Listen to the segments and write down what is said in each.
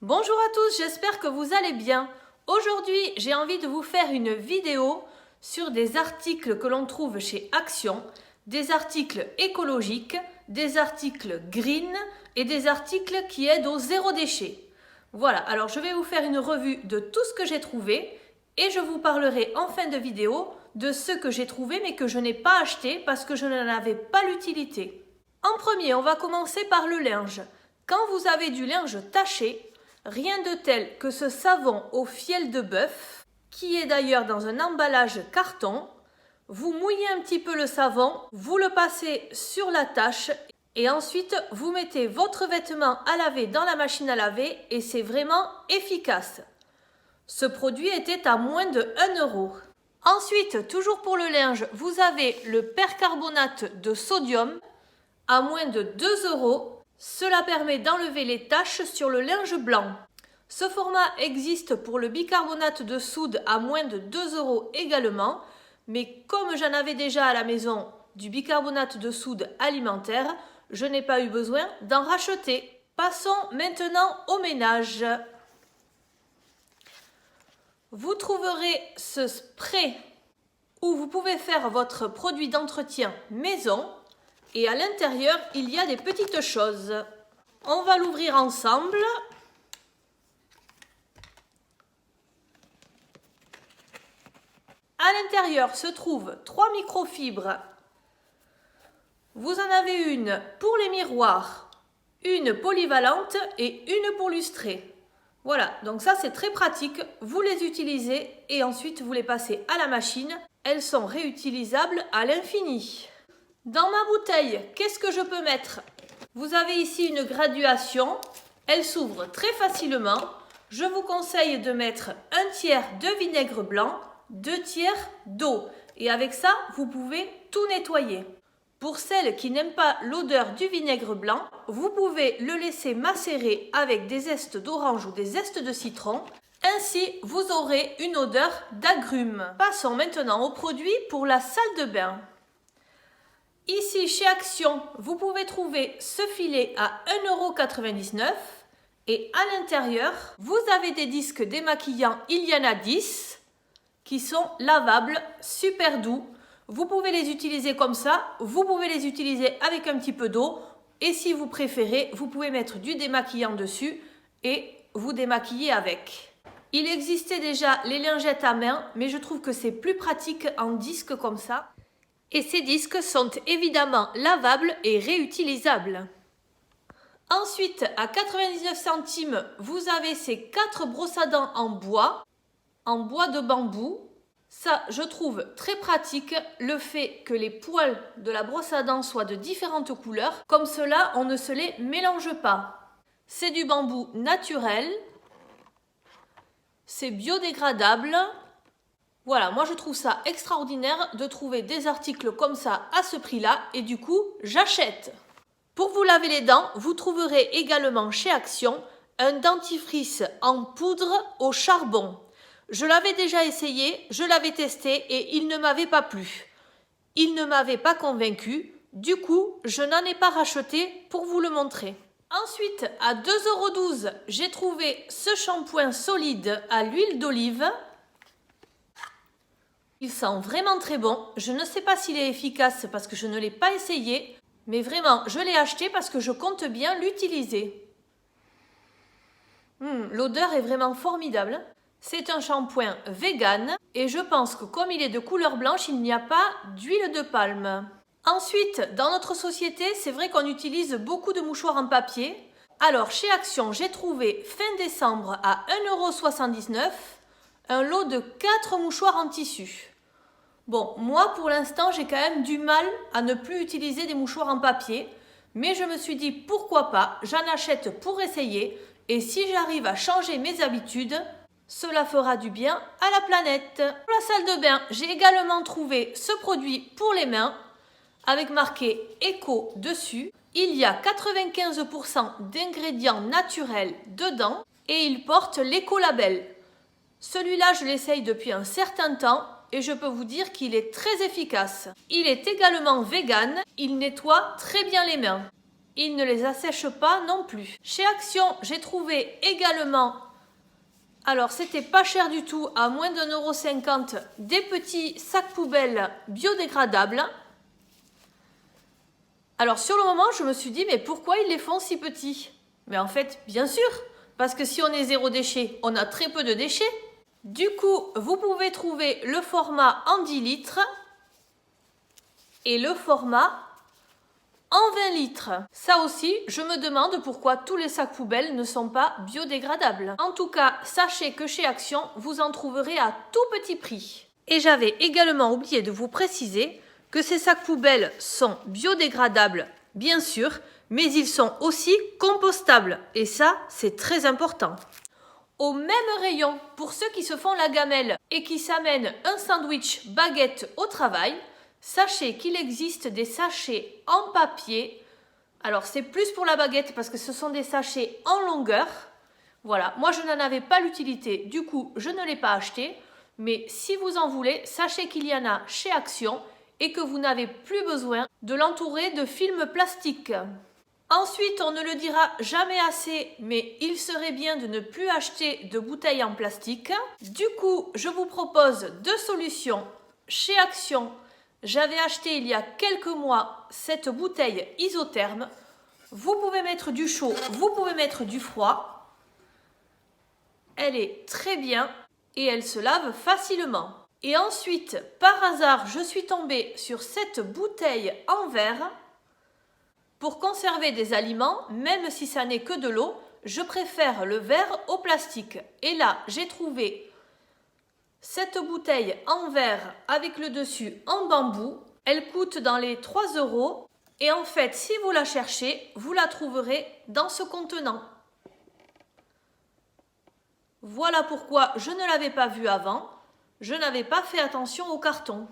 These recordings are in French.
Bonjour à tous, j'espère que vous allez bien. Aujourd'hui, j'ai envie de vous faire une vidéo sur des articles que l'on trouve chez Action, des articles écologiques, des articles green et des articles qui aident au zéro déchet. Voilà, alors je vais vous faire une revue de tout ce que j'ai trouvé et je vous parlerai en fin de vidéo de ce que j'ai trouvé mais que je n'ai pas acheté parce que je n'en avais pas l'utilité. En premier, on va commencer par le linge. Quand vous avez du linge taché, rien de tel que ce savon au fiel de bœuf, qui est d'ailleurs dans un emballage carton. Vous mouillez un petit peu le savon, vous le passez sur la tache et ensuite vous mettez votre vêtement à laver dans la machine à laver et c'est vraiment efficace. Ce produit était à moins de 1 euro. Ensuite, toujours pour le linge, vous avez le percarbonate de sodium à moins de 2 euros. Cela permet d'enlever les taches sur le linge blanc. Ce format existe pour le bicarbonate de soude à moins de 2 euros également, mais comme j'en avais déjà à la maison du bicarbonate de soude alimentaire, je n'ai pas eu besoin d'en racheter. Passons maintenant au ménage. Vous trouverez ce spray où vous pouvez faire votre produit d'entretien maison. Et à l'intérieur, il y a des petites choses. On va l'ouvrir ensemble. À l'intérieur se trouvent 3 microfibres. Vous en avez une pour les miroirs, une polyvalente et une pour lustrer. Voilà, donc ça c'est très pratique. Vous les utilisez et ensuite vous les passez à la machine. Elles sont réutilisables à l'infini. Dans ma bouteille, qu'est-ce que je peux mettre? Vous avez ici une graduation, elle s'ouvre très facilement. Je vous conseille de mettre 1/3 de vinaigre blanc, 2/3 d'eau. Et avec ça, vous pouvez tout nettoyer. Pour celles qui n'aiment pas l'odeur du vinaigre blanc, vous pouvez le laisser macérer avec des zestes d'orange ou des zestes de citron. Ainsi, vous aurez une odeur d'agrumes. Passons maintenant au produit pour la salle de bain. Ici, chez Action, vous pouvez trouver ce filet à 1,99 € et à l'intérieur, vous avez des disques démaquillants, il y en a 10 qui sont lavables, super doux. Vous pouvez les utiliser comme ça, vous pouvez les utiliser avec un petit peu d'eau et si vous préférez, vous pouvez mettre du démaquillant dessus et vous démaquiller avec. Il existait déjà les lingettes à main, mais je trouve que c'est plus pratique en disque comme ça. Et ces disques sont évidemment lavables et réutilisables. Ensuite, à 99 centimes, vous avez ces 4 brosses à dents en bois de bambou. Ça, je trouve très pratique le fait que les poils de la brosse à dents soient de différentes couleurs. Comme cela, on ne se les mélange pas. C'est du bambou naturel. C'est biodégradable. Voilà, moi je trouve ça extraordinaire de trouver des articles comme ça à ce prix-là et du coup, j'achète. Pour vous laver les dents, vous trouverez également chez Action un dentifrice en poudre au charbon. Je l'avais déjà essayé, je l'avais testé et il ne m'avait pas plu. Il ne m'avait pas convaincu, du coup, je n'en ai pas racheté pour vous le montrer. Ensuite, à 2,12 €, j'ai trouvé ce shampoing solide à l'huile d'olive. Il sent vraiment très bon. Je ne sais pas s'il est efficace parce que je ne l'ai pas essayé. Mais vraiment, je l'ai acheté parce que je compte bien l'utiliser. L'odeur est vraiment formidable. C'est un shampoing vegan. Et je pense que comme il est de couleur blanche, il n'y a pas d'huile de palme. Ensuite, dans notre société, c'est vrai qu'on utilise beaucoup de mouchoirs en papier. Alors, chez Action, j'ai trouvé fin décembre à 1,79 € un lot de 4 mouchoirs en tissu. Bon, moi pour l'instant j'ai quand même du mal à ne plus utiliser des mouchoirs en papier, mais je me suis dit pourquoi pas, j'en achète pour essayer et si j'arrive à changer mes habitudes, cela fera du bien à la planète. Pour la salle de bain, j'ai également trouvé ce produit pour les mains avec marqué Éco dessus. Il y a 95% d'ingrédients naturels dedans et il porte l'écolabel. Celui-là, je l'essaye depuis un certain temps et je peux vous dire qu'il est très efficace. Il est également vegan, il nettoie très bien les mains. Il ne les assèche pas non plus. Chez Action, j'ai trouvé également, alors c'était pas cher du tout, à moins d'1,50 €, des petits sacs poubelles biodégradables. Alors sur le moment, je me suis dit, mais pourquoi ils les font si petits? Mais en fait, bien sûr, parce que si on est zéro déchet, on a très peu de déchets. Du coup, vous pouvez trouver le format en 10 litres et le format en 20 litres. Ça aussi, je me demande pourquoi tous les sacs poubelles ne sont pas biodégradables. En tout cas, sachez que chez Action, vous en trouverez à tout petit prix. Et j'avais également oublié de vous préciser que ces sacs poubelles sont biodégradables, bien sûr, mais ils sont aussi compostables. Et ça, c'est très important. Au même rayon, pour ceux qui se font la gamelle et qui s'amènent un sandwich baguette au travail, sachez qu'il existe des sachets en papier. Alors c'est plus pour la baguette parce que ce sont des sachets en longueur. Voilà, moi je n'en avais pas l'utilité, du coup je ne l'ai pas acheté. Mais si vous en voulez, sachez qu'il y en a chez Action et que vous n'avez plus besoin de l'entourer de film plastique. Ensuite, on ne le dira jamais assez, mais il serait bien de ne plus acheter de bouteilles en plastique. Du coup, je vous propose deux solutions. Chez Action, j'avais acheté il y a quelques mois cette bouteille isotherme. Vous pouvez mettre du chaud, vous pouvez mettre du froid. Elle est très bien et elle se lave facilement. Et ensuite, par hasard, je suis tombée sur cette bouteille en verre. Pour conserver des aliments, même si ça n'est que de l'eau, je préfère le verre au plastique. Et là, j'ai trouvé cette bouteille en verre avec le dessus en bambou. Elle coûte dans les 3 €. Et en fait, si vous la cherchez, vous la trouverez dans ce contenant. Voilà pourquoi je ne l'avais pas vue avant. Je n'avais pas fait attention au carton.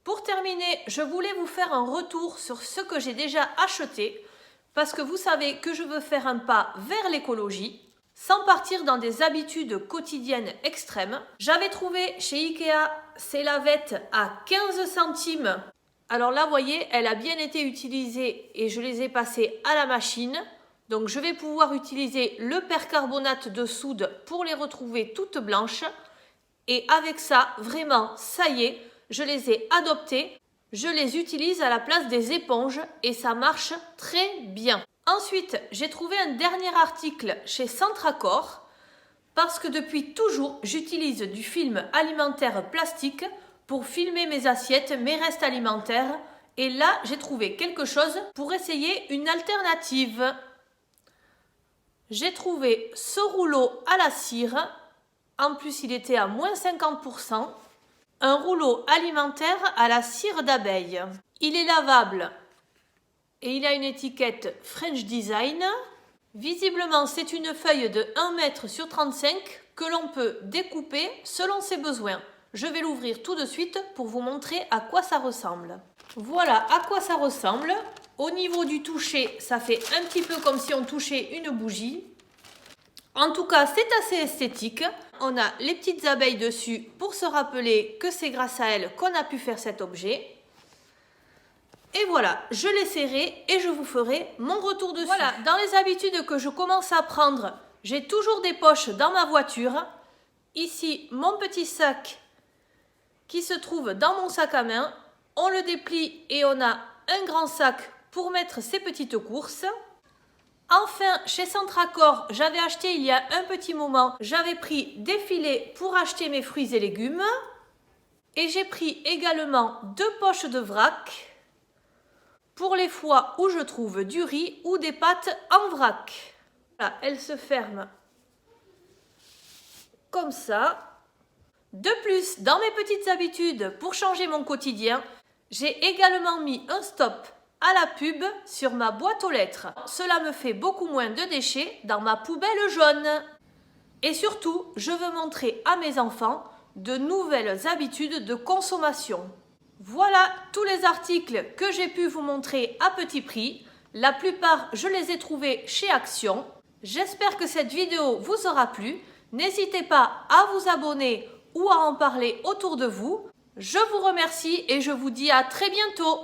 Pour terminer, je voulais vous faire un retour sur ce que j'ai déjà acheté, parce que vous savez que je veux faire un pas vers l'écologie, sans partir dans des habitudes quotidiennes extrêmes. J'avais trouvé chez Ikea ces lavettes à 15 centimes. Alors là, vous voyez, elle a bien été utilisée et je les ai passées à la machine. Donc je vais pouvoir utiliser le percarbonate de soude pour les retrouver toutes blanches. Et avec ça, vraiment, ça y est, je les ai adoptées. Je les utilise à la place des éponges et ça marche très bien. Ensuite, j'ai trouvé un dernier article chez Centracor parce que depuis toujours, j'utilise du film alimentaire plastique pour filmer mes assiettes, mes restes alimentaires. Et là, j'ai trouvé quelque chose pour essayer une alternative. J'ai trouvé ce rouleau à la cire. En plus, il était à moins 50%. Un rouleau alimentaire à la cire d'abeille. Il est lavable et il a une étiquette French Design. Visiblement, c'est une feuille de 1 mètre sur 35 que l'on peut découper selon ses besoins. Je vais l'ouvrir tout de suite pour vous montrer à quoi ça ressemble. Voilà à quoi ça ressemble. Au niveau du toucher, ça fait un petit peu comme si on touchait une bougie. En tout cas, c'est assez esthétique. On a les petites abeilles dessus pour se rappeler que c'est grâce à elles qu'on a pu faire cet objet. Et voilà, je l'essaierai et je vous ferai mon retour dessus. Voilà, dans les habitudes que je commence à prendre, j'ai toujours des poches dans ma voiture. Ici, mon petit sac qui se trouve dans mon sac à main. On le déplie et on a un grand sac pour mettre ses petites courses. Enfin, chez Centracor, j'avais acheté il y a un petit moment, j'avais pris des filets pour acheter mes fruits et légumes. Et j'ai pris également 2 poches de vrac pour les fois où je trouve du riz ou des pâtes en vrac. Voilà, elle se ferme comme ça. De plus, dans mes petites habitudes pour changer mon quotidien, j'ai également mis un stop à la pub sur ma boîte aux lettres. Cela me fait beaucoup moins de déchets dans ma poubelle jaune. Et surtout, je veux montrer à mes enfants de nouvelles habitudes de consommation. Voilà tous les articles que j'ai pu vous montrer à petit prix. La plupart, je les ai trouvés chez Action. J'espère que cette vidéo vous aura plu. N'hésitez pas à vous abonner ou à en parler autour de vous. Je vous remercie et je vous dis à très bientôt.